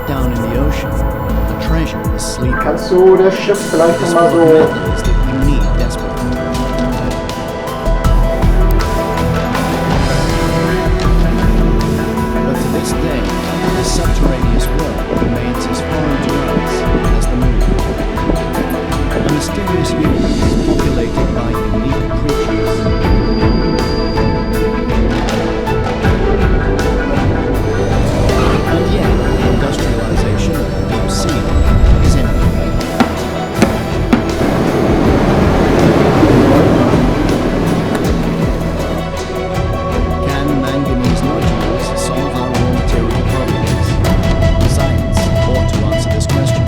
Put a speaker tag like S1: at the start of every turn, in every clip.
S1: down in the ocean, the treasure is sleeping.
S2: Kannst du das Schiff vielleicht
S1: This
S2: nochmal
S1: full of
S2: so...
S1: metals that we need desperately. But to this day, the subterraneous world remains as foreign to us as the moon. A mysterious universe populated by unique creatures. And yet, the industrialization of the deep sea is imminent. Can manganese nodules solve our raw material problems? Science ought to answer this question.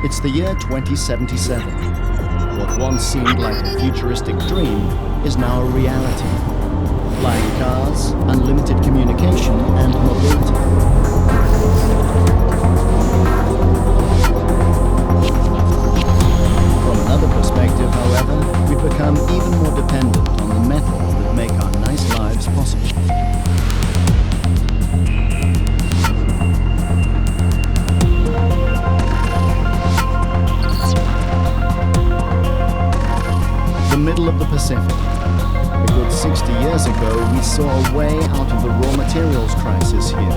S1: It's the year 2077. What once seemed like a futuristic dream is now a reality. Flying cars, unlimited communication, and mobility. From another perspective, however, we've become even more dependent on the metals that make our nice lives possible. The middle of the Pacific. A good 60 years ago, we saw a way out of the raw materials crisis here.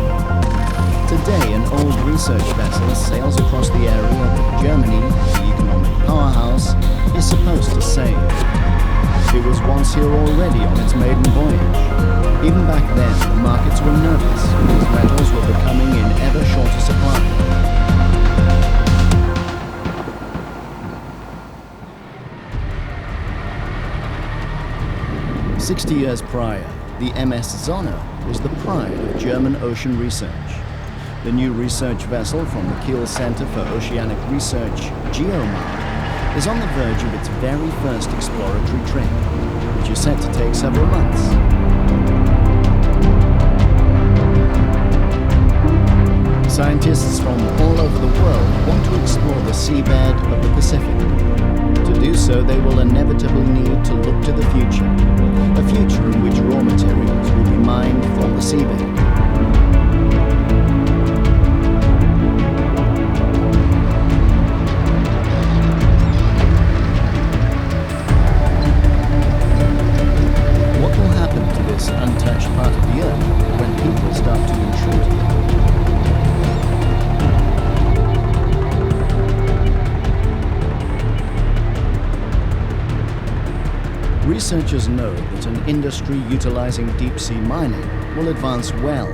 S1: Today, an old research vessel sails across the area that Germany, the economic powerhouse, is supposed to save. It was once here already on its maiden voyage. Even back then, the markets were nervous because metals were becoming in ever shorter supply. 60 years prior, the MS Sonne was the pride of German ocean research. The new research vessel from the Kiel Center for Oceanic Research, GeoMar, is on the verge of its very first exploratory trip, which is set to take several months. Scientists from all over the world want to explore the seabed of the Pacific. To do so, they will inevitably need to look to the future, a future in which raw materials will be mined from the seabed. What will happen to this untouched part of the earth when people start to intrude here? Researchers know that an industry utilizing deep-sea mining will advance well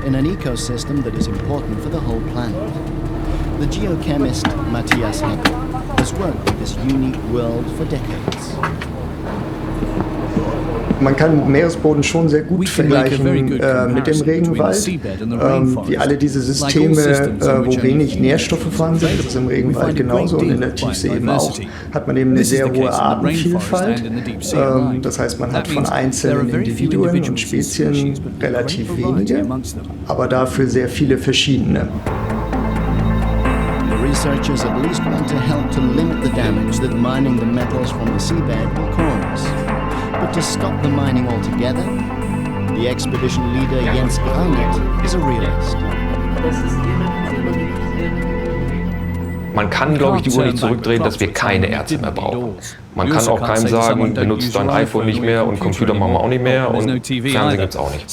S1: in an ecosystem that is important for the whole planet. The geochemist Matthias Heckel has worked with this unique world for decades.
S2: Man kann Meeresboden schon sehr gut vergleichen mit dem Regenwald. Wie alle diese Systeme, wo wenig Nährstoffe vorhanden sind, das ist im Regenwald genauso und in der Tiefsee eben auch, hat man eben eine sehr hohe Artenvielfalt. Das heißt, man hat von einzelnen Individuen und Spezien relativ wenige, aber dafür sehr viele verschiedene.
S1: The researchers at least want to help to limit the damage that mining the metals from the seabed will cause. But to stop the mining altogether, the expedition leader Jens Granit is a realist.
S3: Man kann, glaube ich, die Uhr nicht zurückdrehen, dass wir keine Erze mehr brauchen. Man kann auch keinem sagen, benutzt dein iPhone nicht mehr und Computer machen wir auch nicht mehr und Fernsehen gibt es auch nicht.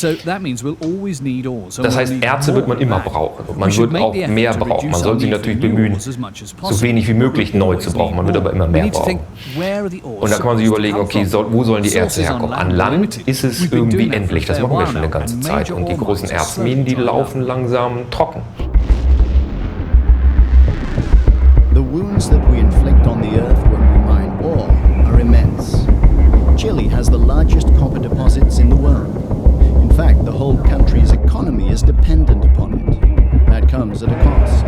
S3: Das heißt, Erze wird man immer brauchen und man wird auch mehr brauchen. Man soll sich natürlich bemühen, so wenig wie möglich neu zu brauchen. Man wird aber immer mehr brauchen. Und da kann man sich überlegen, okay, wo sollen die Erze herkommen? An Land ist es irgendwie endlich, das machen wir schon eine ganze Zeit. Und die großen Erzminen, die laufen langsam trocken.
S1: The wounds that we inflict on the earth when we mine ore are immense. Chile has the largest copper deposits in the world. In fact, the whole country's economy is dependent upon it. That comes at a cost.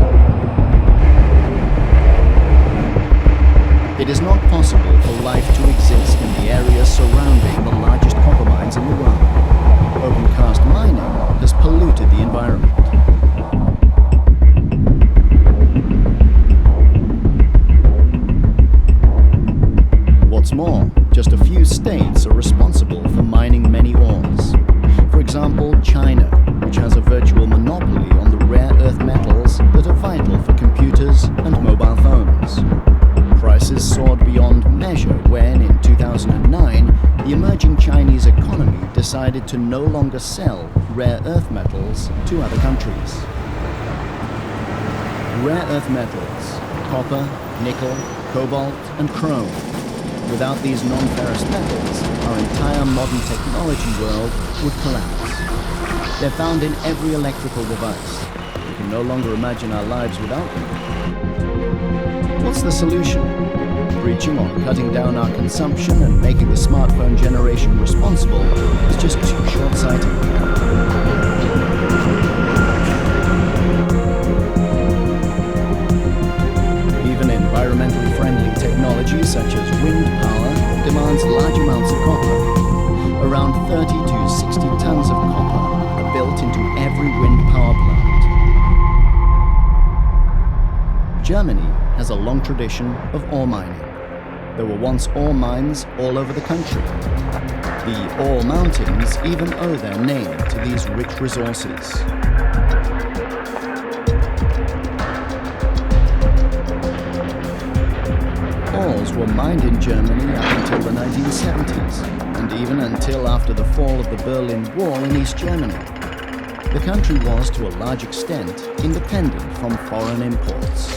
S1: It is not possible for life to exist in the area surrounding the largest copper mines in the world. Open cast mining has polluted the environment. Germany's economy decided to no longer sell rare earth metals to other countries. Rare earth metals, copper, nickel, cobalt, and chrome. Without these non-ferrous metals, our entire modern technology world would collapse. They're found in every electrical device. We can no longer imagine our lives without them. What's the solution? Preaching on cutting down our consumption and making the smartphone generation responsible is just too short-sighted. Even environmentally friendly technology such as wind power demands large amounts of copper. Around 30 to 60 tons of copper are built into every wind power plant. Germany has a long tradition of ore mining. There were once ore mines all over the country. The ore mountains even owe their name to these rich resources. Ores were mined in Germany up until the 1970s, and even until after the fall of the Berlin Wall in East Germany. The country was, to a large extent, independent from foreign imports.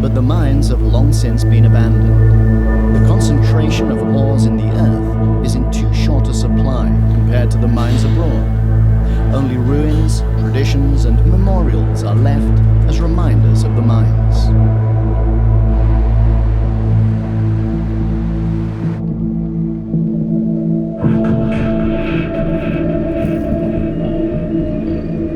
S1: But the mines have long since been abandoned. The concentration of ores in the earth is in too short a supply compared to the mines abroad. Only ruins, traditions, and memorials are left as reminders of the mines.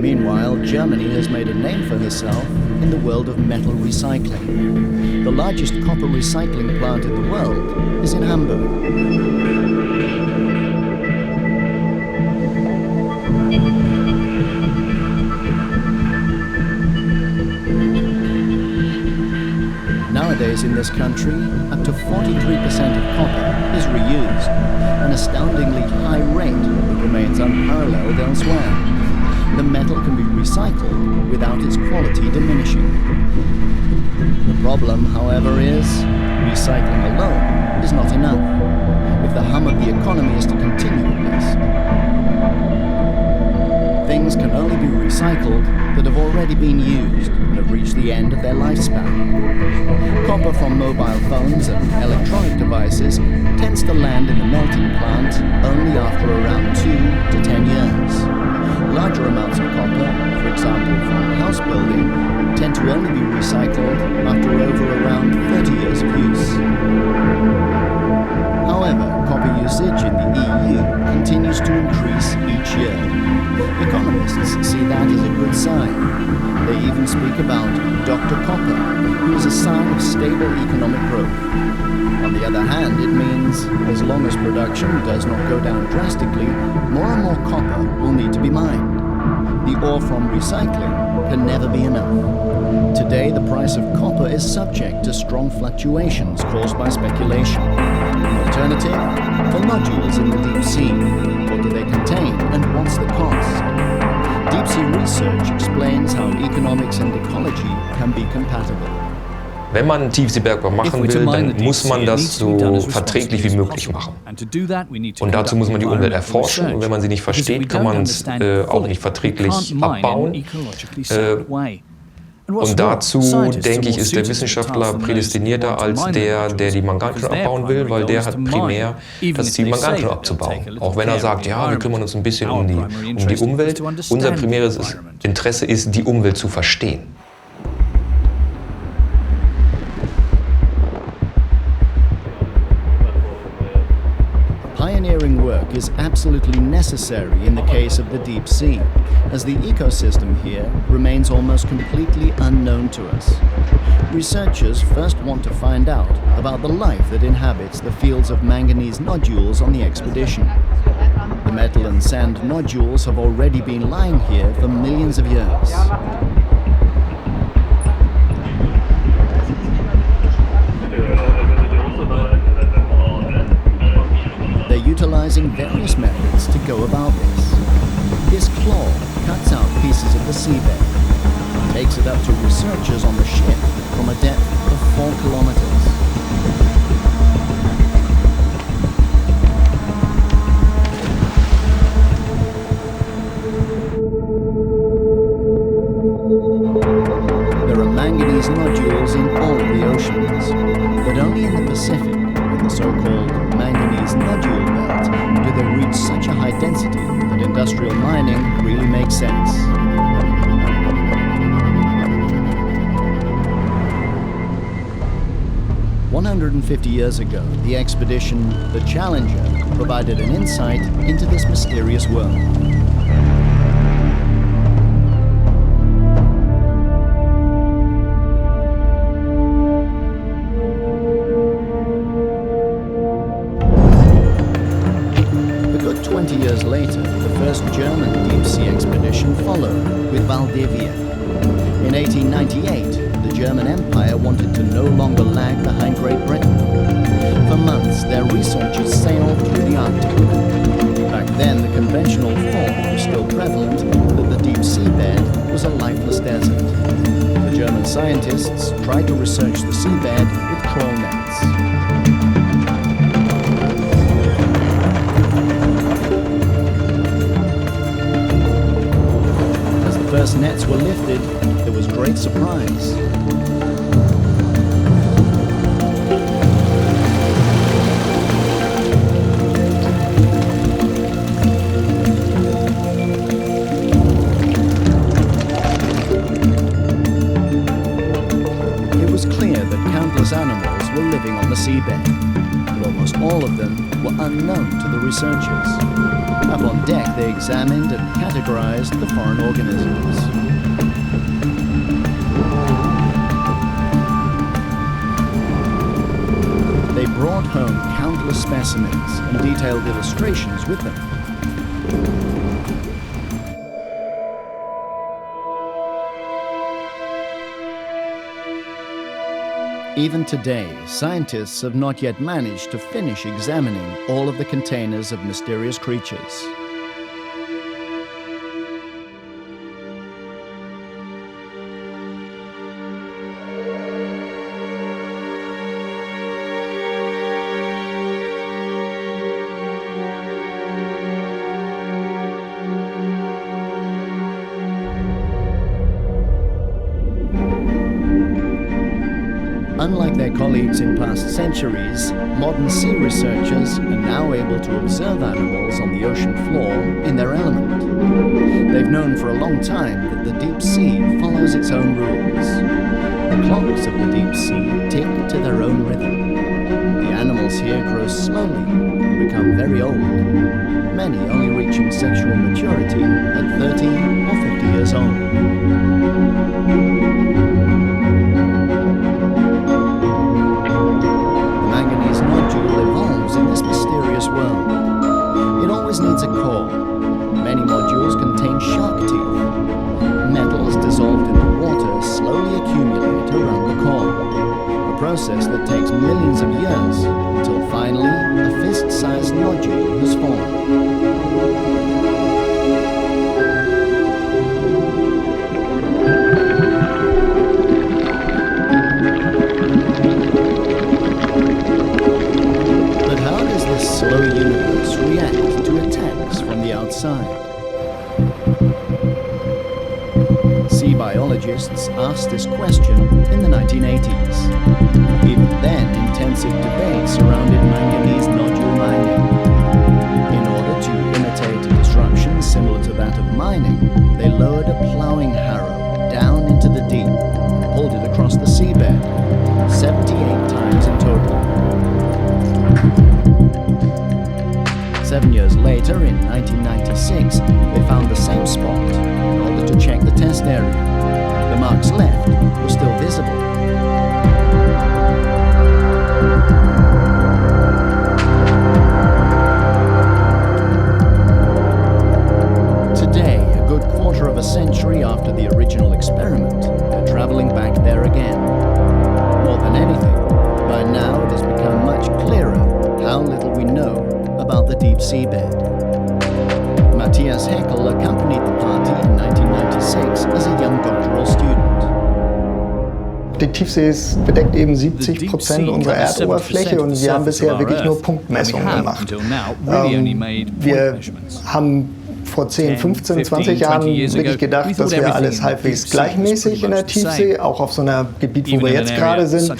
S1: Meanwhile, Germany has made a name for herself in the world of metal recycling. The largest copper recycling plant in the world is in Hamburg. Nowadays in this country, up to 43% of copper is reused, an astoundingly high rate that remains unparalleled elsewhere. The metal can be recycled without its quality diminishing. The problem, however, is recycling alone is not enough if the hum of the economy is to continue at least. Things can only be recycled that have already been used and have reached the end of their lifespan. Copper from mobile phones and electronic devices tends to land in the melting plant only after around 2 to 10 years. Larger amounts of copper, for example from house building, tend to only be recycled after over around 30 years of use. However, copper usage in the EU continues to increase each year. Economists see that as a good sign. They even speak about Dr. Copper, who is a sign of stable economic growth. On the other hand, it means as long as production does not go down drastically, more and more copper will need to be mined. The ore from recycling can never be enough. Today, the price of copper is subject to strong fluctuations caused by speculation. An alternative? The nodules in the deep sea. What do they contain and what's the cost? Deep sea research explains how economics and ecology can be compatible.
S3: Wenn man Tiefseebergbau machen will, dann muss man das so verträglich wie möglich machen. Und dazu muss man die Umwelt erforschen. Und wenn man sie nicht versteht, kann man es auch nicht verträglich abbauen. Und dazu, denke ich, ist der Wissenschaftler prädestinierter als der die Manganknoten abbauen will, weil der hat primär das Ziel, Manganknoten abzubauen. Auch wenn er sagt, ja, wir kümmern uns ein bisschen um die Umwelt. Unser primäres Interesse ist, die Umwelt zu verstehen.
S1: Pioneering work is absolutely necessary in the case of the deep sea, as the ecosystem here remains almost completely unknown to us. Researchers first want to find out about the life that inhabits the fields of manganese nodules on the expedition. The metal and sand nodules have already been lying here for millions of years. devising various methods to go about this. His claw cuts out pieces of the seabed and takes it up to researchers on the ship from a depth of 4 kilometers. There are manganese nodules in all of the oceans, but only in the Pacific, in the so-called Manganese Nodule Belt, do they reach such a high density that industrial mining really makes sense. "150 years ago, the expedition, the Challenger, provided an insight into this mysterious world. A good 20 years later, the first German deep-sea expedition followed, with Valdivia. In 1898, the German Empire wanted to no longer lag behind Great Britain. For months, their researchers sailed through the Arctic. Back then, the conventional thought was still prevalent that the deep seabed was a lifeless desert. The German scientists tried to research the seabed with trawl nets. As the first nets were lifted, there was great surprise. It was clear that countless animals were living on the seabed, but almost all of them were unknown to the researchers. Up on deck, they examined and categorized the foreign organisms. They brought home countless specimens and detailed illustrations with them. Even today, scientists have not yet managed to finish examining all of the containers of mysterious creatures. Unlike their colleagues in past centuries, modern sea researchers are now able to observe animals on the ocean floor in their element. They've known for a long time that the deep sea follows its own rules. The clocks of the deep sea tick to their own rhythm. The animals here grow slowly and become very old, many only reaching sexual maturity at 30 or 50 years old. In this mysterious world, it always needs a core. Many modules contain shark teeth. Metals dissolved in the water slowly accumulate around the core, a process that takes millions of years until finally a fist-sized nodule has formed. Slow universe react to attacks from the outside. Sea biologists asked this question in the 1980s. Even then, intensive debate surrounded manganese nodule mining. In order to imitate a disruption similar to that of mining, they lowered a plowing harrow down into the deep and pulled it across the seabed, 78 times in total. 7 years later, in 1996, they found the same spot in order to check the test area. The marks left were still visible. Today, a good quarter of a century after the original experiment, they're traveling back there again. More than anything, by now it has become much clearer how little we know about the deep seabed. Matthias Heckel accompanied the party in 1996 as a young doctoral student.
S2: Die Tiefsee bedeckt eben 70% unserer Erdoberfläche und wir haben bisher wirklich nur Punktmessungen gemacht. Wir haben vor 10, 15, 20 Jahren wirklich gedacht, das wäre alles halbwegs gleichmäßig in der Tiefsee, auch auf so einem Gebiet, wo wir jetzt gerade sind.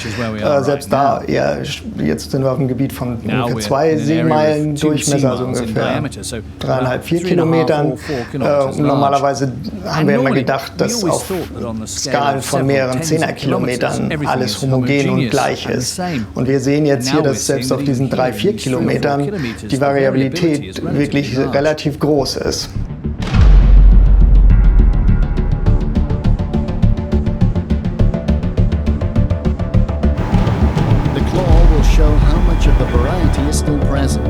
S2: Selbst da, jetzt sind wir auf einem Gebiet von ungefähr 2 Seemeilen Durchmesser, also ungefähr 3,5, 4 Kilometern. Normalerweise haben wir immer gedacht, dass auf Skalen von mehreren 10er Kilometern alles homogen und gleich ist. Und wir sehen jetzt hier, dass selbst auf diesen 3, 4 Kilometern die Variabilität wirklich relativ groß ist.
S1: Show how much of the variety is still present.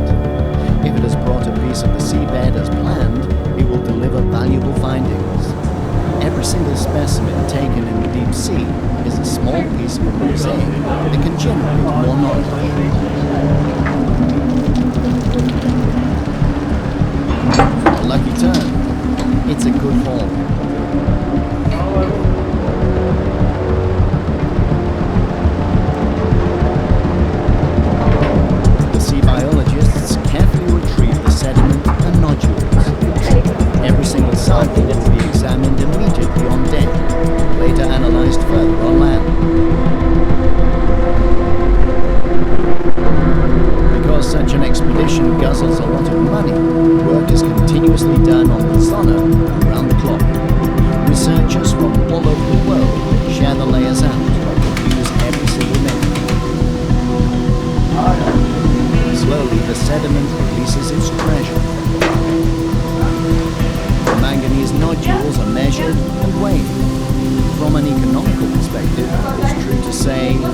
S1: If it has brought a piece of the seabed as planned, it will deliver valuable findings. Every single specimen taken in the deep sea is a small piece of a mosaic that can generate more knowledge. A lucky turn. It's a good haul. Biologists carefully retrieve the sediment and nodules. Every single sample will be examined immediately on deck, later analyzed further on land. Because such an expedition guzzles a lot of money, work is continuously done on the Sonne around the clock. Researchers from all over the world share the layers out and use every single method. Slowly, the sediment releases its treasure. The manganese nodules are measured and weighed. From an economical perspective, it's true to say, the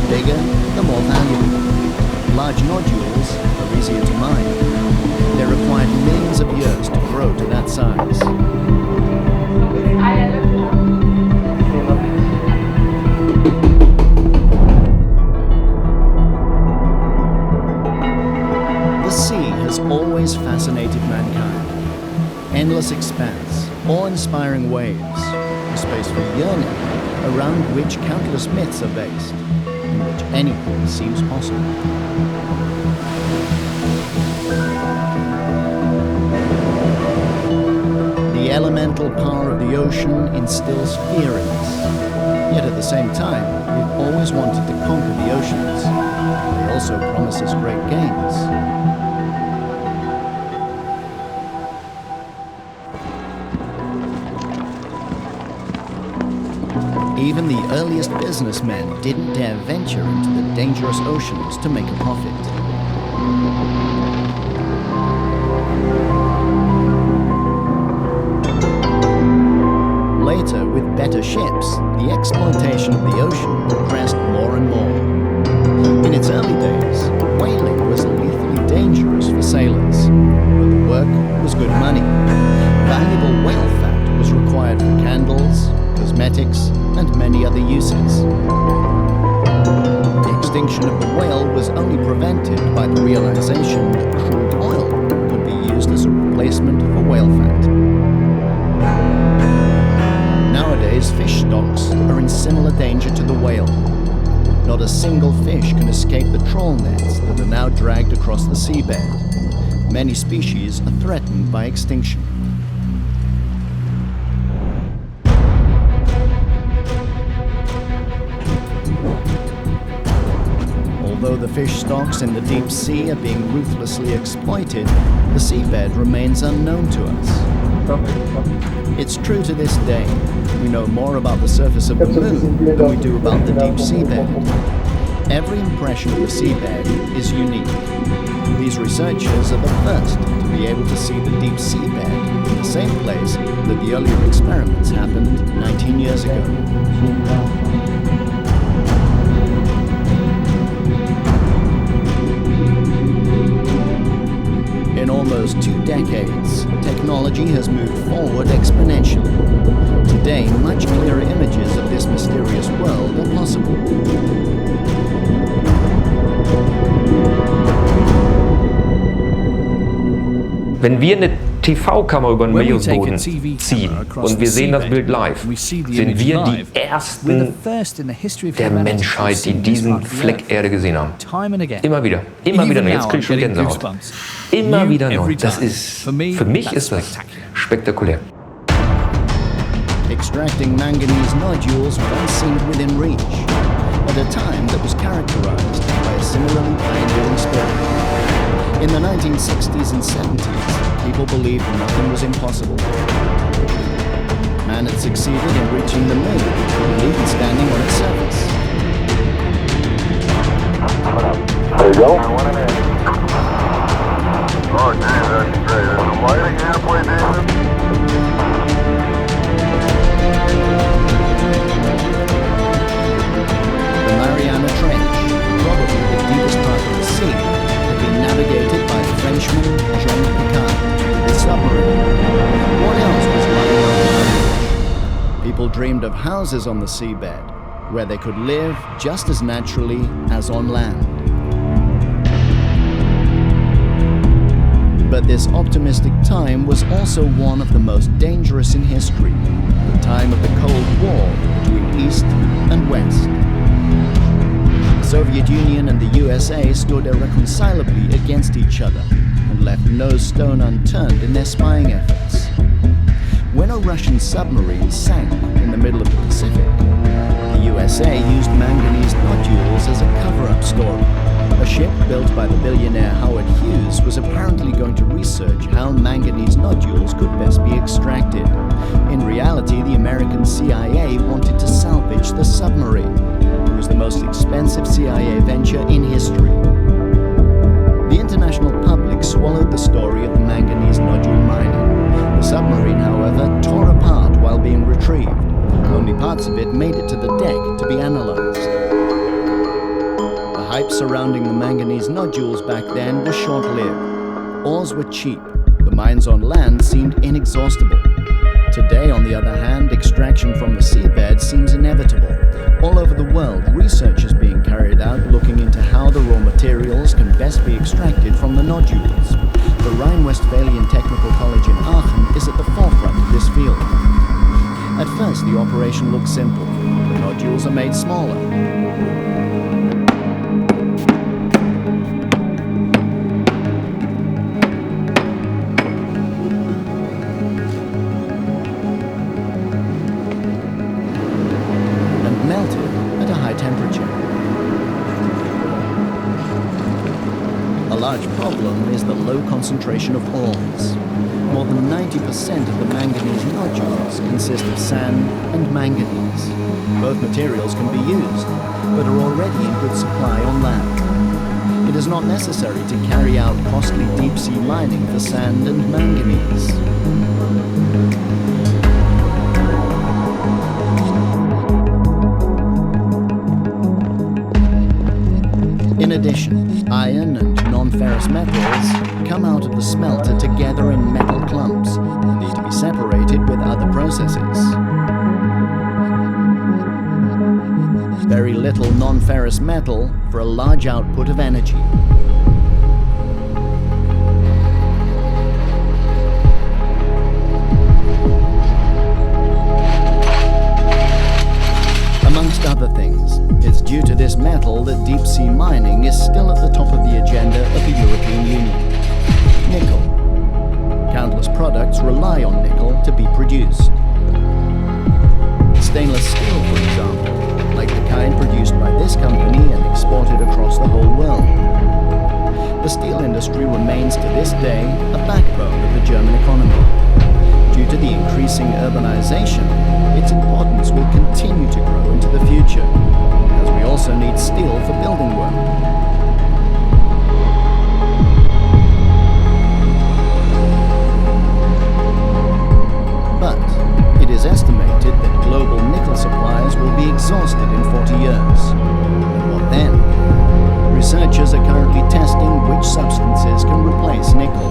S1: bigger, the more valuable. Large nodules are easier to mine. They required millions of years to grow to that size. Always fascinated mankind. Endless expanse, awe-inspiring waves, a space for yearning, around which countless myths are based, in which anything seems possible. The elemental power of the ocean instills fear in us. Yet at the same time, we've always wanted to conquer the oceans. They also promise us great gains. Even the earliest businessmen didn't dare venture into the dangerous oceans to make a profit. Later, with better ships, the exploitation of the ocean progressed more and more. In its early days, whaling was lethally dangerous for sailors, but the work was good money. Valuable whale fat was required for candles, cosmetics, and many other uses. The extinction of the whale was only prevented by the realization that crude oil could be used as a replacement for whale fat. Nowadays, fish stocks are in similar danger to the whale. Not a single fish can escape the trawl nets that are now dragged across the seabed. Many species are threatened by extinction. Although the fish stocks in the deep sea are being ruthlessly exploited, the seabed remains unknown to us. It's true to this day. We know more about the surface of the moon than we do about the deep seabed. Every impression of the seabed is unique. These researchers are the first to be able to see the deep seabed in the same place that the earlier experiments happened 19 years ago. In almost 2 decades, technology has moved forward exponentially. Today, much clearer images of this mysterious world are possible.
S3: Wenn wir eine TV-Kamera über den Meeresboden ziehen und wir sehen das Bild live, sind wir die Ersten der Menschheit, die diesen Fleck Erde gesehen haben. Immer wieder neu. Jetzt kriege ich schon Gänsehaut. Immer wieder neu. Das ist, für mich ist das spektakulär.
S1: Extracting manganese nodules once seemed within reach, at a time that was characterized by a similarly pioneering spirit. In the 1960s and 70s, people believed nothing was impossible. Man had succeeded in reaching the moon, even standing on its surface.
S4: There you go. Oh, geez, that's great. There's some lighting halfway, David.
S1: The Mariana Trench, probably the deepest part of the sea, had been navigated by Frenchman Jean Picard with a submarine. What else was lying on the beach? People dreamed of houses on the seabed, where they could live just as naturally as on land. But this optimistic time was also one of the most dangerous in history, the time of the Cold War between East and West. The Soviet Union and the USA stood irreconcilably against each other and left no stone unturned in their spying efforts. When a Russian submarine sank in the middle of the Pacific, the USA used manganese nodules as a cover-up story. A ship built by the billionaire Howard Hughes was apparently going to research how manganese nodules could best be extracted. In reality, the American CIA wanted to salvage the submarine. It was the most expensive CIA venture in history. The international public swallowed the story of the manganese nodule mining. The submarine, however, tore apart while being retrieved. Only parts of it made it to the deck to be analyzed. The hype surrounding the manganese nodules back then was short-lived. Ores were cheap. The mines on land seemed inexhaustible. Today, on the other hand, extraction from the seabed seems inevitable. All over the world, research is being carried out looking into how the raw materials can best be extracted from the nodules. The Rhine-Westphalian Technical College in Aachen is at the forefront of this field. At first, the operation looks simple. The nodules are made smaller. Concentration of ores. More than 90% of the manganese nodules consist of sand and manganese. Both materials can be used, but are already in good supply on land. It is not necessary to carry out costly deep-sea mining for sand and manganese. In addition, iron and non-ferrous metals come out of the smelter together in metal clumps and need to be separated with other processes. Very little non-ferrous metal for a large output of energy. Amongst other things, it's due to this metal that deep-sea mining is still at the top of the agenda of the European Union. Nickel. Countless products rely on nickel to be produced. Stainless steel, for example, like the kind produced by this company and exported across the whole world. The steel industry remains to this day a backbone of the German economy. Due to the increasing urbanization, its importance will continue to grow into the future, as we also need steel for building work. But it is estimated that global nickel supplies will be exhausted in 40 years. And what then? Researchers are currently testing which substances can replace nickel,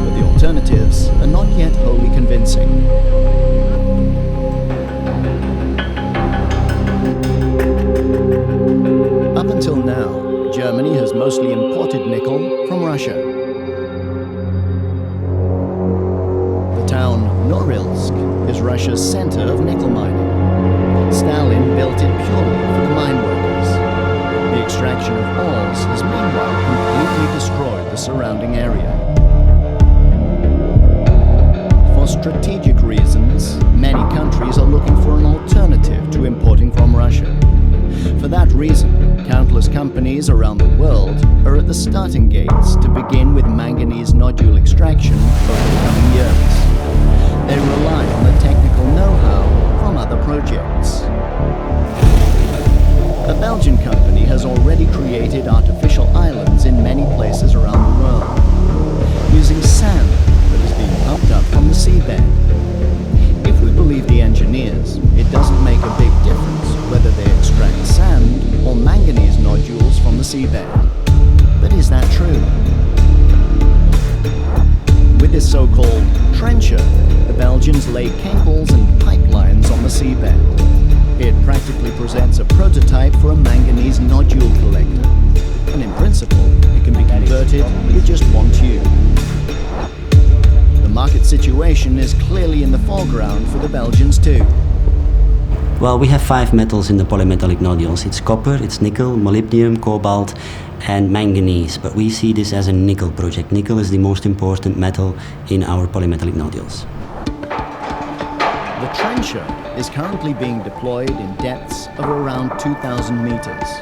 S1: but the alternatives are not yet wholly convincing. Up until now, Germany has mostly imported nickel from Russia. town Norilsk is Russia's center of nickel mining. Stalin built it purely for the mine workers. The extraction of ores has meanwhile completely destroyed the surrounding area. For strategic reasons, many countries are looking for an alternative to importing from Russia. For that reason, countless companies around the world are at the starting gates to begin with manganese nodule extraction over the coming years. They rely on the technical know-how from other projects. A Belgian company has already created artificial islands in many places around the world, using sand that is being pumped up from the seabed. If we believe the engineers, it doesn't make a big difference whether they extract sand or manganese nodules from the seabed. But is that true? With this so-called trencher, the Belgians lay cables and pipelines on the seabed. It practically presents a prototype for a manganese nodule collector, and in principle, it can be converted with just one tube. The market situation is clearly in the foreground for the Belgians too.
S5: Well, we have 5 metals in the polymetallic nodules. It's copper, it's nickel, molybdenum, cobalt, and manganese. But we see this as a nickel project. Nickel is the most important metal in our polymetallic nodules.
S1: The trencher is currently being deployed in depths of around 2,000 meters.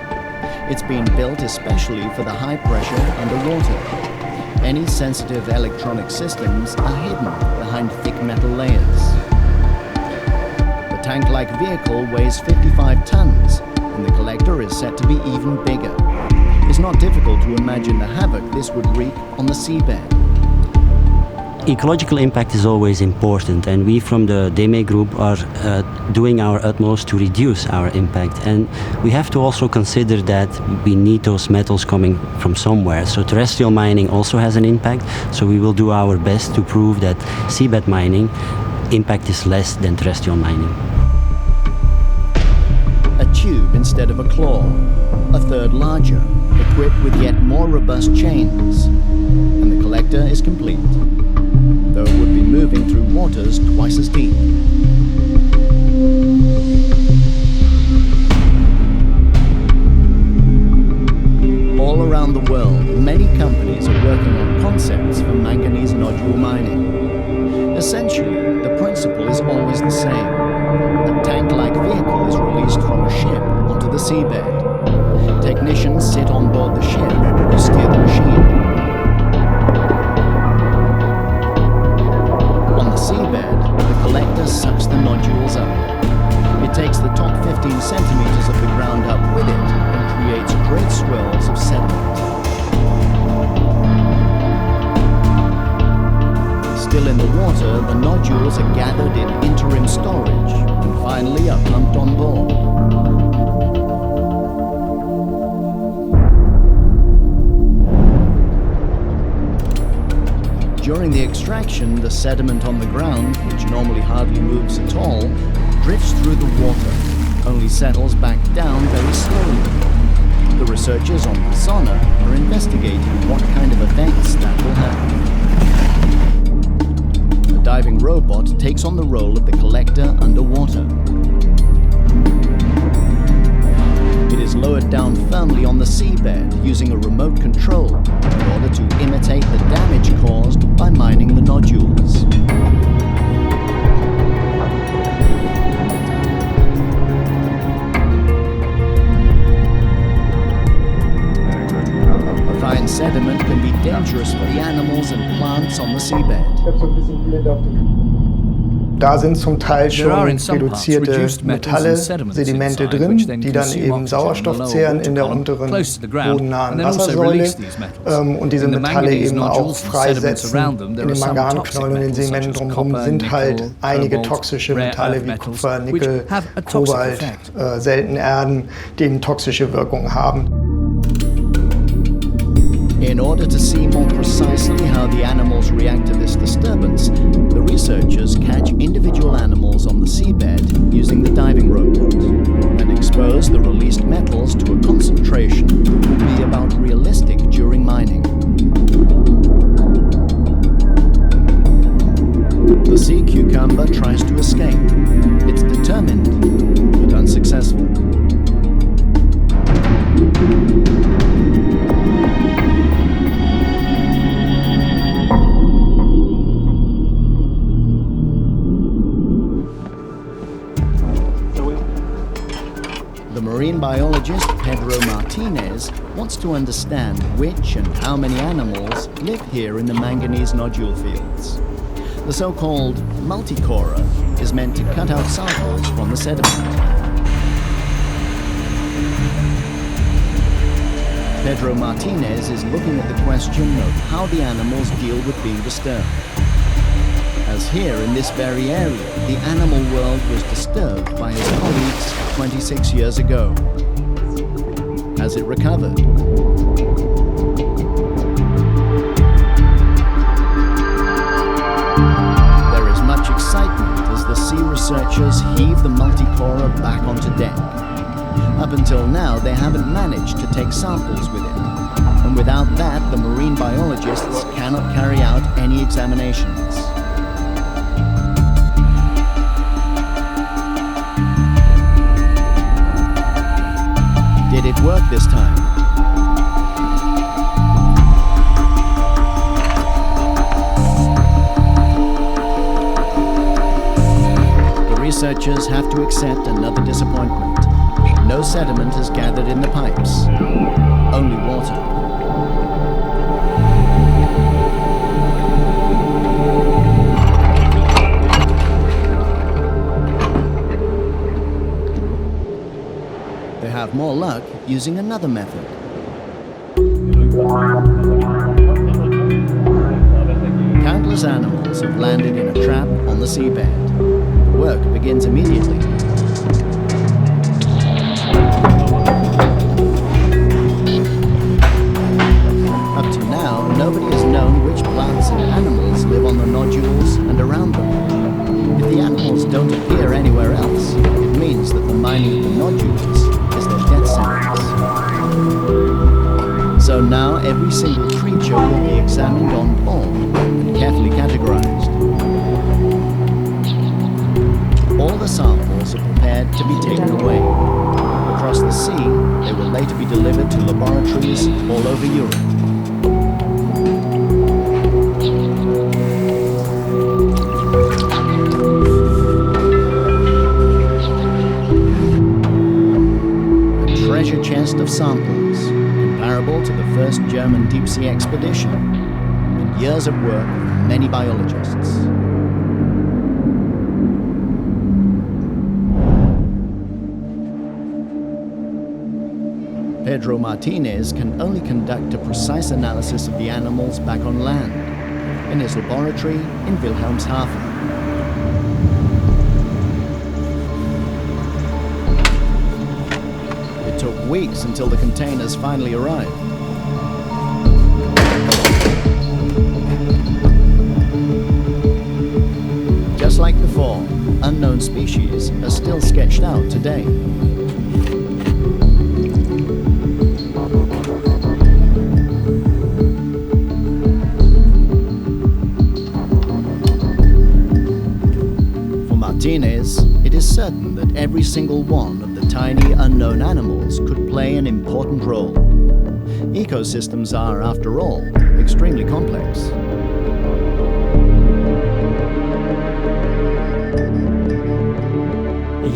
S1: It's been built especially for the high pressure underwater. Any sensitive electronic systems are hidden behind thick metal layers. The tank-like vehicle weighs 55 tons, and the collector is set to be even bigger. It's not difficult to imagine the havoc this would wreak on the seabed.
S5: Ecological impact is always important, and we from the DEME group are doing our utmost to reduce our impact. And we have to also consider that we need those metals coming from somewhere. So terrestrial mining also has an impact, so we will do our best to prove that seabed mining impact is less than terrestrial mining.
S1: A tube instead of a claw, a third larger, equipped with yet more robust chains, and the collector is complete, though it would be moving through waters twice as deep. All around the world, many companies are working on concepts for manganese nodule mining. Essentially, the principle is always the same. A tank-like vehicle is released from a ship onto the seabed. Technicians sit on board the ship to steer the machine. On the seabed, the collector sucks the nodules up. It takes the top 15 centimeters of the ground up with it and creates great swirls of sediment. Still in the water, the nodules are gathered in interim storage and finally are pumped on board. During the extraction, the sediment on the ground, which normally hardly moves at all, drifts through the water, only settles back down very slowly. The researchers on Sonne are investigating what kind of effects that will have. A diving robot takes on the role of the collector underwater. It is lowered down firmly on the seabed using a remote control in order to imitate the damage caused by mining the nodules. Fine sediment can be dangerous for the animals and plants on the seabed.
S2: Da sind zum Teil schon reduzierte Metalle, Sedimente drin, die dann eben Sauerstoff zehren in der unteren bodennahen Wassersäule und diese Metalle eben auch freisetzen. In den Manganknollen und den Sedimenten drumherum sind halt einige toxische Metalle wie Kupfer, Nickel, Kobalt, seltene Erden, die eben toxische Wirkung haben.
S1: In order to see more precisely how the animals react to this disturbance, the researchers catch individual animals on the seabed using the diving robot and expose the released metals to a concentration that will be about realistic during mining. The Martinez wants to understand which and how many animals live here in the manganese nodule fields. The so-called multicorer is meant to cut out samples from the sediment. Pedro Martinez is looking at the question of how the animals deal with being disturbed. As here in this very area, the animal world was disturbed by his colleagues 26 years ago. Has it recovered? There is much excitement as the sea researchers heave the multicorer back onto deck. Up until now, they haven't managed to take samples with it. And without that, the marine biologists cannot carry out any examinations. Did it work this time? The researchers have to accept another disappointment. No sediment has gathered in the pipes, only water. They have more luck using another method. Countless animals have landed in a trap on the seabed. The work begins immediately. Nobody has known which plants and animals live on the nodules and around them. If the animals don't appear anywhere else, it means that the mining of the nodules is their death sentence. So now every single creature will be examined on board and carefully categorized. All the samples are prepared to be taken away. Across the sea, they will later be delivered to laboratories all over Europe. Chest of samples, comparable to the first German deep-sea expedition, and years of work from many biologists. Pedro Martinez can only conduct a precise analysis of the animals back on land, in his laboratory in Wilhelmshaven. It took weeks until the containers finally arrived. Just like before, unknown species are still sketched out today. For Martinez, it is certain that every single one of the tiny unknown animals could play an important role. Ecosystems are, after all, extremely complex.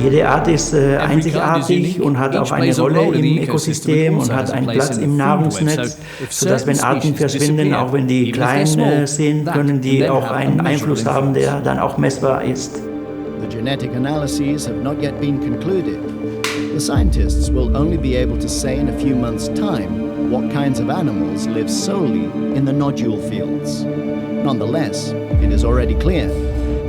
S6: Jede Art ist einzigartig und hat auch eine Rolle im Ökosystem und hat einen Platz im Nahrungsnetz, sodass wenn Arten verschwinden, auch wenn die klein sind, können die auch einen Einfluss haben, der dann auch messbar ist.
S1: The genetic analyses have not yet been concluded. The scientists will only be able to say in a few months' time what kinds of animals live solely in the nodule fields. Nonetheless, it is already clear.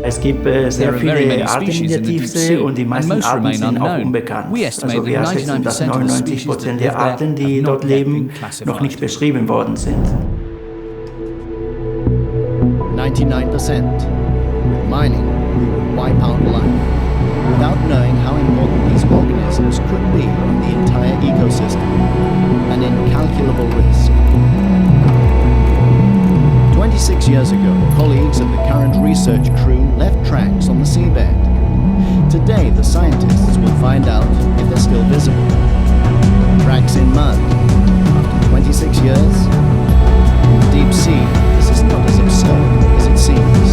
S6: Es gibt sehr viele Arten in der Tiefsee und die meisten Arten sind auch unbekannt. Also wir schätzen, dass 99% der Arten, die dort leben, noch nicht beschrieben worden sind.
S1: 99%. With mining, we would wipe out life, without knowing how important these organisms could be in the entire ecosystem. An incalculable risk. 26 years ago, colleagues of the current research crew left tracks on the seabed. Today, the scientists will find out if they're still visible. Tracks in mud. After 26 years, in the deep sea, this is not as absurd as it seems.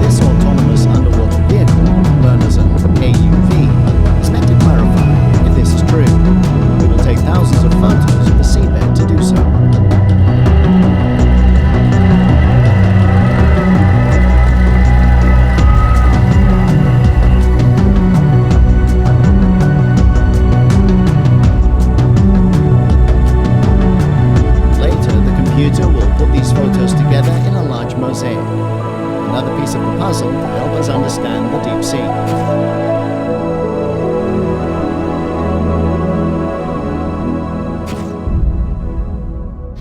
S1: This autonomous underwater vehicle, known as an AUV, is meant to clarify puzzle to help us understand the deep sea.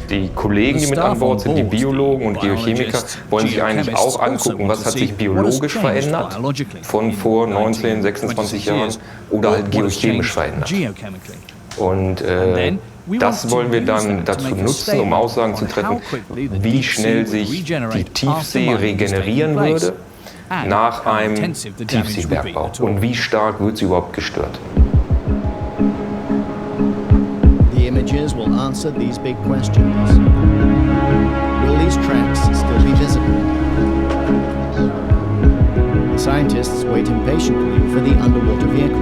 S3: Die Kollegen, die mit an Bord sind, die Biologen und Geochemiker, wollen sich eigentlich auch angucken, was hat sich biologisch verändert von vor 19, 26 Jahren oder halt geochemisch verändert. Und das wollen wir dann dazu nutzen, um Aussagen zu treffen, wie schnell sich die Tiefsee regenerieren würde nach einem Tiefseebergbau und wie stark wird sie überhaupt gestört.
S1: The images will answer these big questions. Will these tracks still be visible? The scientists wait impatiently for the underwater vehicle.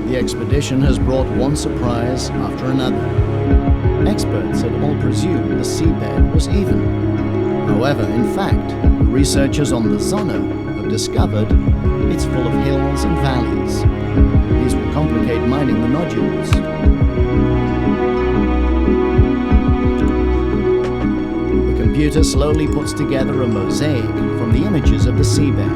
S1: The expedition has brought one surprise after another. Experts had all presumed the seabed was even. However, in fact, the researchers on the Sonne have discovered it's full of hills and valleys. These will complicate mining the nodules. The computer slowly puts together a mosaic from the images of the seabed.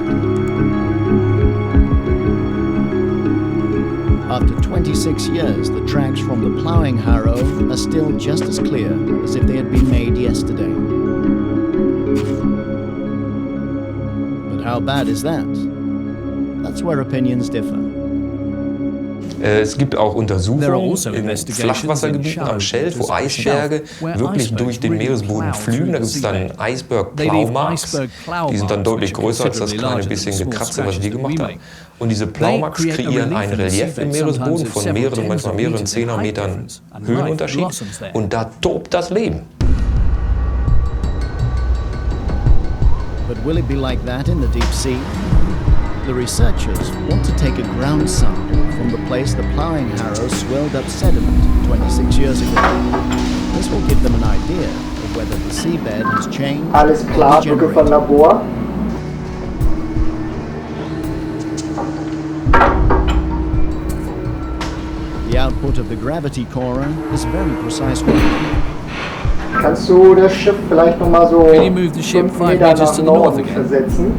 S1: After 26 years, the tracks from the ploughing harrow are still just as clear as if they had been made yesterday. But how bad is that? That's where opinions differ.
S3: Es gibt auch Untersuchungen in Flachwassergebieten am Schelf, wo Eisberge wirklich durch den Meeresboden flügen. Da gibt es dann Eisberg-Plaumarks. Die sind dann deutlich größer als das kleine bisschen Gekratze, was wir gemacht haben. Und diese Plaumarks kreieren ein Relief im Meeresboden von mehreren, manchmal mehreren 10er Metern Höhenunterschied. Und da tobt das Leben.
S1: But will it be like that in the deep sea? The researchers want to take a ground sample from the place the ploughing harrow swelled up sediment 26 years ago. This will give them an idea of whether the seabed has changed.
S2: Alles klar, Brücke von Labor.
S1: The output of the gravity corer is very precise work.
S2: Kannst du das Schiff vielleicht noch mal so 5 Meter nach Norden versetzen?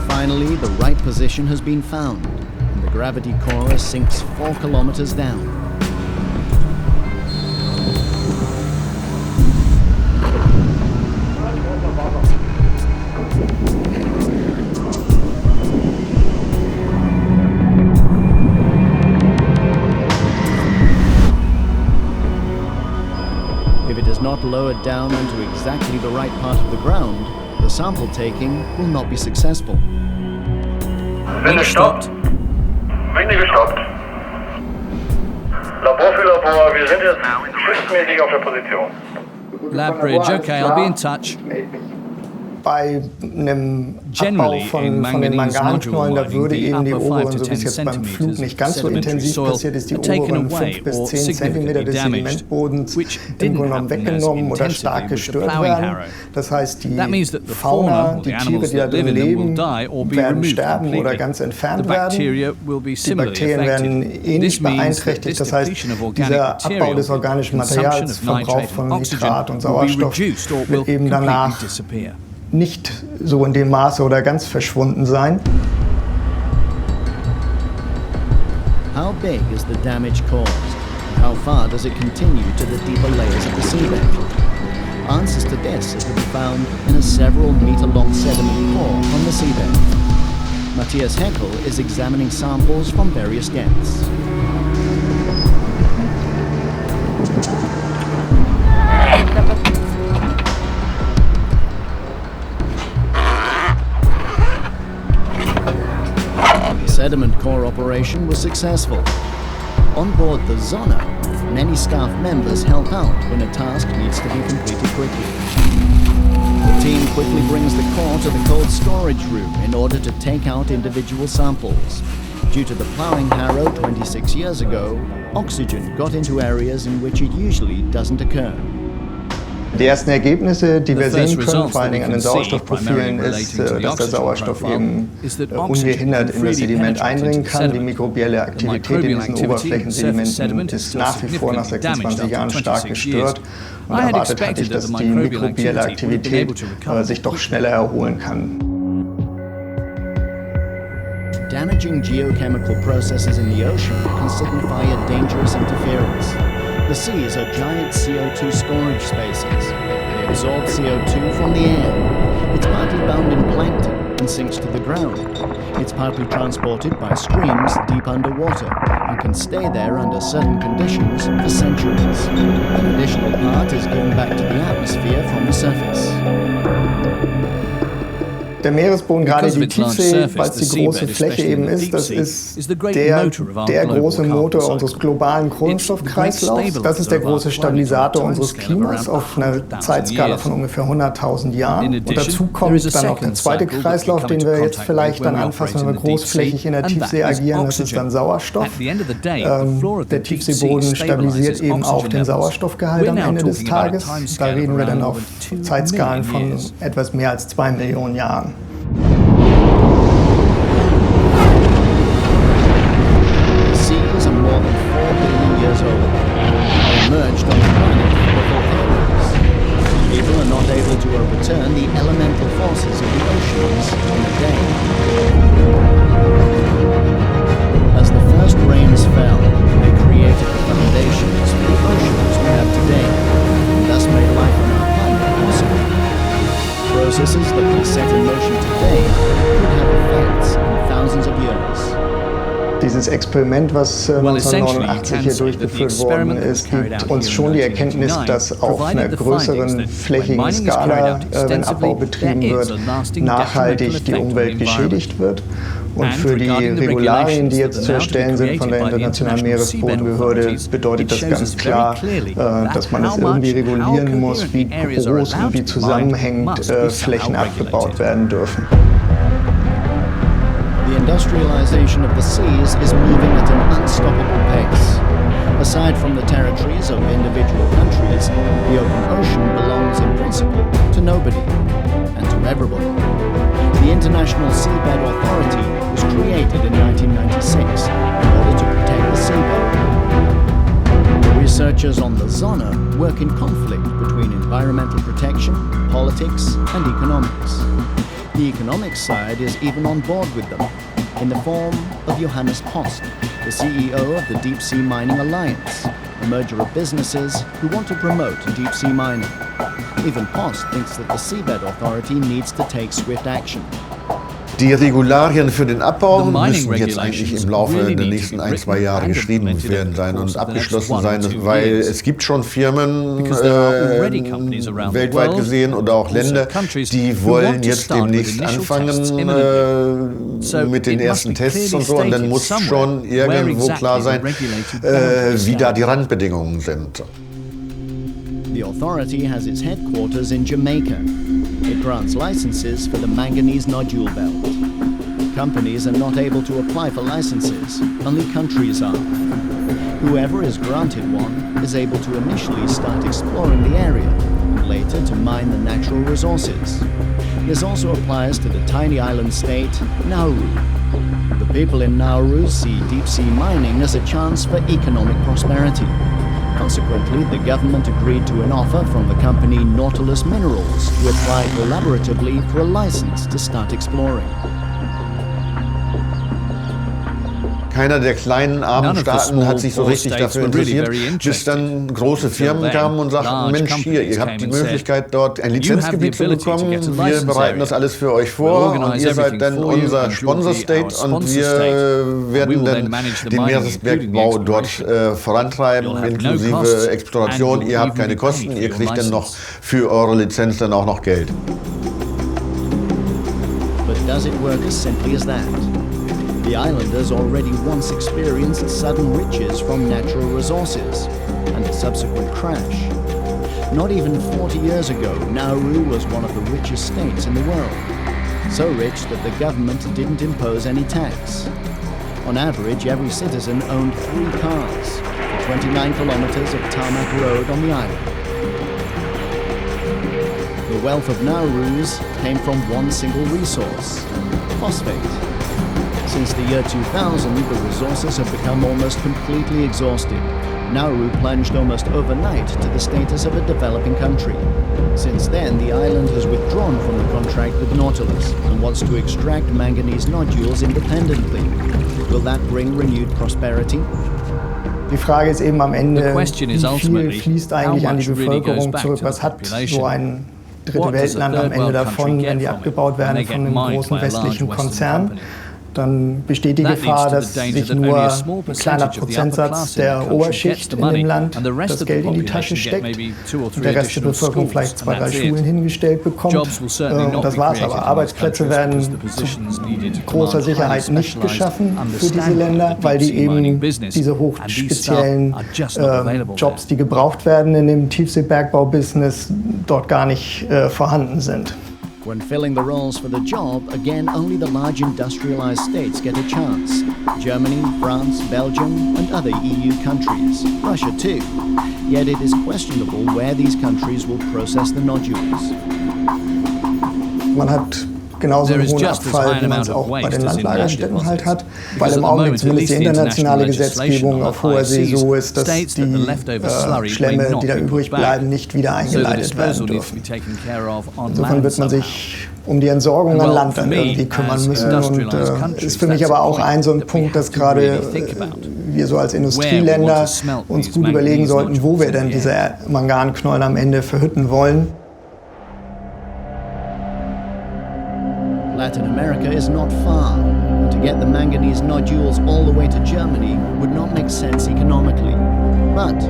S1: Finally, the right position has been found, and the gravity corer sinks 4 kilometers down. If it is not lowered down onto exactly the right part of the ground, the sample taking will not be successful.
S4: Winde stoppt. Winde gestoppt. Labor für Labor, wir sind jetzt schiffsmäßig auf der Position.
S7: Lab bridge, okay, I'll be in touch.
S2: Bei einem Abbau von den Manganknollen, da würde eben die oberen, so wie es jetzt beim Flug nicht ganz so intensiv passiert ist, die oberen 5 bis 10 Zentimeter des Sedimentbodens im Grunde genommen weggenommen oder stark gestört werden. Das heißt, die Fauna, die Tiere, die da drin leben, werden sterben oder ganz entfernt werden. Die Bakterien werden ähnlich beeinträchtigt. Das heißt, dieser Abbau des organischen Materials, Verbrauch von Nitrat und Sauerstoff wird eben danach nicht so in dem Maße oder ganz verschwunden sein.
S1: How big is the damage caused? And how far does it continue to the deeper layers of the seabed? Answers to this are to be found in a several meter-long sediment core from the seabed. Matthias Heckel is examining samples from various depths. Sediment core operation was successful. On board the Sonne, many staff members help out when a task needs to be completed quickly. The team quickly brings the core to the cold storage room in order to take out individual samples. Due to the ploughing harrow 26 years ago, oxygen got into areas in which it usually doesn't occur.
S2: Die ersten Ergebnisse, die wir sehen können, vor allen Dingen an den Sauerstoffprofilen, ist, dass der Sauerstoff eben ungehindert in das Sediment eindringen kann. Die mikrobielle Aktivität in diesen Oberflächensedimenten ist nach wie vor nach 26 Jahren stark gestört. Und erwartet hatte ich, dass die mikrobielle Aktivität sich doch schneller erholen kann.
S1: Damaging geochemical processes in the ocean can signify a dangerous interference. The seas are giant CO2 storage spaces. They absorb CO2 from the air. It's partly bound in plankton and sinks to the ground. It's partly transported by streams deep underwater and can stay there under certain conditions for centuries. An additional part is given back to the atmosphere from the surface.
S2: Der Meeresboden, gerade die Tiefsee, weil es die große Fläche eben ist, das ist der große Motor unseres globalen Kohlenstoffkreislaufs. Das ist der große Stabilisator unseres Klimas auf einer Zeitskala von ungefähr 100.000 Jahren. Und dazu kommt dann noch der zweite Kreislauf, den wir jetzt vielleicht dann anfassen, wenn wir großflächig in der Tiefsee agieren. Das ist dann Sauerstoff. Der Tiefseeboden stabilisiert eben auch den Sauerstoffgehalt am Ende des Tages. Da reden wir dann auf Zeitskalen von etwas mehr als 2 Millionen Jahren.
S1: The seas are more than 4 billion years old. They emerged on the planet before volcanoes. People are not able to overturn the elemental forces of the oceans in a day. As the first rains fell, they created the foundations for the oceans we have today, and thus made life on our planet possible. Processes that we set in motion today could have effects in thousands of years.
S2: Dieses Experiment, was 1989 hier durchgeführt worden ist, gibt uns schon die Erkenntnis, dass auf einer größeren flächigen Skala, wenn Abbau betrieben wird, nachhaltig die Umwelt geschädigt wird. Und für die Regularien, die jetzt zu erstellen sind von der Internationalen Meeresbodenbehörde, bedeutet das ganz klar, dass man es irgendwie regulieren muss, wie groß und wie zusammenhängend Flächen abgebaut werden dürfen.
S1: The industrialization of the seas is moving at an unstoppable pace. Aside from the territories of individual countries, the open ocean belongs in principle to nobody and to everybody. The International Seabed Authority was created in 1996 in order to protect the seabed. Researchers on the Sonne work in conflict between environmental protection, politics and economics. The economics side is even on board with them, in the form of Johannes Post, the CEO of the Deep Sea Mining Alliance, a merger of businesses who want to promote deep sea mining. Even Post thinks that the Seabed Authority needs to take swift action.
S8: Die Regularien für den Abbau müssen jetzt eigentlich im Laufe der nächsten 1-2 Jahre geschrieben werden sein und abgeschlossen sein, weil es gibt schon Firmen weltweit gesehen oder auch Länder, die wollen jetzt demnächst anfangen mit den ersten Tests und so, und dann muss schon irgendwo klar sein, wie da die Randbedingungen sind.
S1: The authority has its headquarters in Jamaica. It grants licenses for the Manganese Nodule Belt. Companies are not able to apply for licenses, only countries are. Whoever is granted one is able to initially start exploring the area and later to mine the natural resources. This also applies to the tiny island state, Nauru. The people in Nauru see deep-sea mining as a chance for economic prosperity. Consequently, the government agreed to an offer from the company Nautilus Minerals to apply collaboratively for a license to start exploring.
S8: Keiner der kleinen, armen Staaten hat sich so richtig dafür interessiert, bis dann große Firmen kamen und sagten, Mensch, hier, ihr habt die Möglichkeit, dort ein Lizenzgebiet zu bekommen, wir bereiten das alles für euch vor und ihr seid dann unser Sponsor-State und wir werden dann den Meeresbergbau dort vorantreiben, inklusive Exploration. Ihr habt keine Kosten, ihr kriegt dann noch für eure Lizenz dann auch noch Geld.
S1: But does it work as simply as that? The islanders already once experienced sudden riches from natural resources and a subsequent crash. Not even 40 years ago, Nauru was one of the richest states in the world. So rich that the government didn't impose any tax. On average, every citizen owned 3 cars for 29 kilometers of tarmac road on the island. The wealth of Nauru's came from one single resource, phosphate. Since the year 2000, the resources have become almost completely exhausted. Nauru plunged almost overnight to the status of a developing country. Since then, the island has withdrawn from the contract with Nautilus and wants to extract manganese nodules independently. Will that bring renewed prosperity?
S2: Die Frage ist eben am Ende, wie viel fließt eigentlich an die Bevölkerung zurück? Was hat so ein dritte Weltland am Ende davon, wenn die abgebaut werden von einem großen westlichen Konzern? Dann besteht die Gefahr, dass sich nur ein kleiner Prozentsatz der Oberschicht in dem Land das Geld in die Tasche steckt und der Rest der Bevölkerung vielleicht 2, 3 Schulen hingestellt bekommt. Und das war's aber. Arbeitsplätze werden zu großer Sicherheit nicht geschaffen für diese Länder, weil die eben diese hochspeziellen Jobs, die gebraucht werden in dem Tiefseebergbaubusiness, dort gar nicht vorhanden sind.
S1: When filling the roles for the job, again, only the large industrialized states get a chance. Germany, France, Belgium, and other EU countries. Russia too. Yet it is questionable where these countries will process the nodules.
S2: Man hat genauso einen hohen Abfall, wie man es auch bei den Landlagerstätten halt hat, weil im Augenblick zumindest die internationale Gesetzgebung auf hoher See so ist, dass die Schlemme, die da übrig bleiben, nicht wieder eingeleitet werden dürfen. Insofern wird man sich um die Entsorgung an Land dann irgendwie kümmern müssen und ist für mich aber auch so ein Punkt, dass gerade wir so als Industrieländer uns gut überlegen sollten, wo wir denn diese Manganknollen am Ende verhütten wollen.
S1: Latin America is not far, and to get the manganese nodules all the way to Germany would not make sense economically. But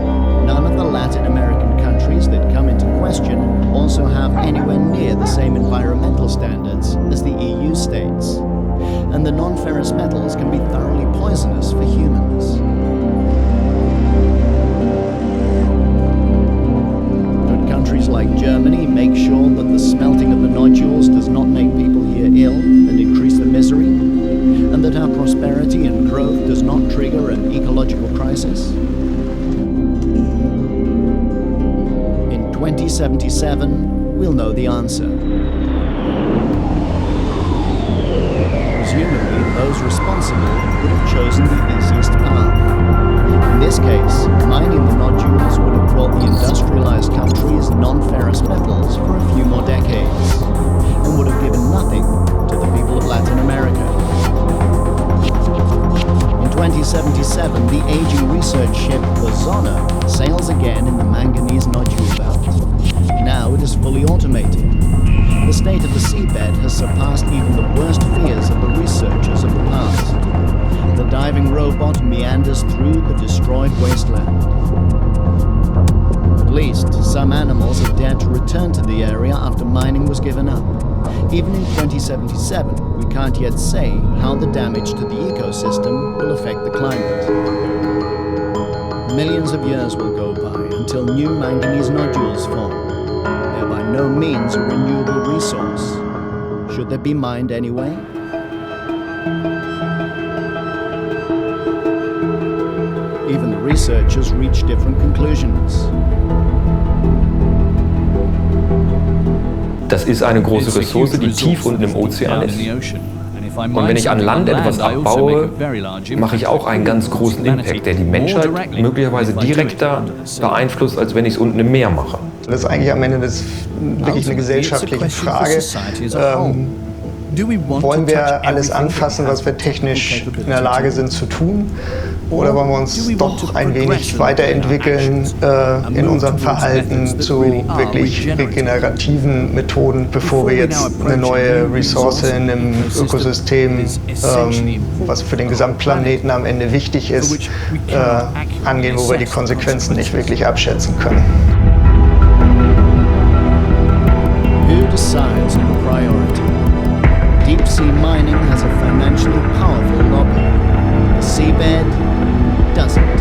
S1: none of the Latin American countries that come into question also have anywhere near the same environmental standards as the EU states. And the non-ferrous metals can be thoroughly poisonous for humans. Countries like Germany make sure that the smelting of the nodules does not make people here ill and increase their misery, and that our prosperity and growth does not trigger an ecological crisis. In 2077, we'll know the answer. Presumably, those responsible would have chosen the easiest path. In this case, mining the nodules would have brought the industrialized countries non-ferrous metals for a few more decades, and would have given nothing to the people of Latin America. In 2077, the aging research ship, the Sonne, sails again in the Manganese Nodule Belt. Now it is fully automated. The state of the seabed has surpassed even the worst fears of the researchers of the past. The diving robot meanders through the destroyed wasteland. At least, some animals have dared to return to the area after mining was given up. Even in 2077, we can't yet say how the damage to the ecosystem will affect the climate. Millions of years will go by until new manganese nodules form. They're by no means a renewable resource. Should they be mined anyway? Even the researchers reach different conclusions.
S3: Das ist eine große Ressource, die tief unten im Ozean ist. Und wenn ich an Land etwas abbaue, mache ich auch einen ganz großen Impact, der die Menschheit möglicherweise direkter beeinflusst, als wenn ich es unten im Meer mache.
S2: Das ist eigentlich am Ende wirklich eine gesellschaftliche Frage. Wollen wir alles anfassen, was wir technisch in der Lage sind zu tun? Oder wollen wir uns doch ein wenig weiterentwickeln in unserem Verhalten zu wirklich regenerativen Methoden, bevor wir jetzt eine neue Ressource in einem Ökosystem, was für den Gesamtplaneten am Ende wichtig ist, angehen, wo wir die Konsequenzen nicht wirklich abschätzen können.
S1: Who decides on the priority? Deep-sea mining has a financially powerful lobby. The seabed doesn't.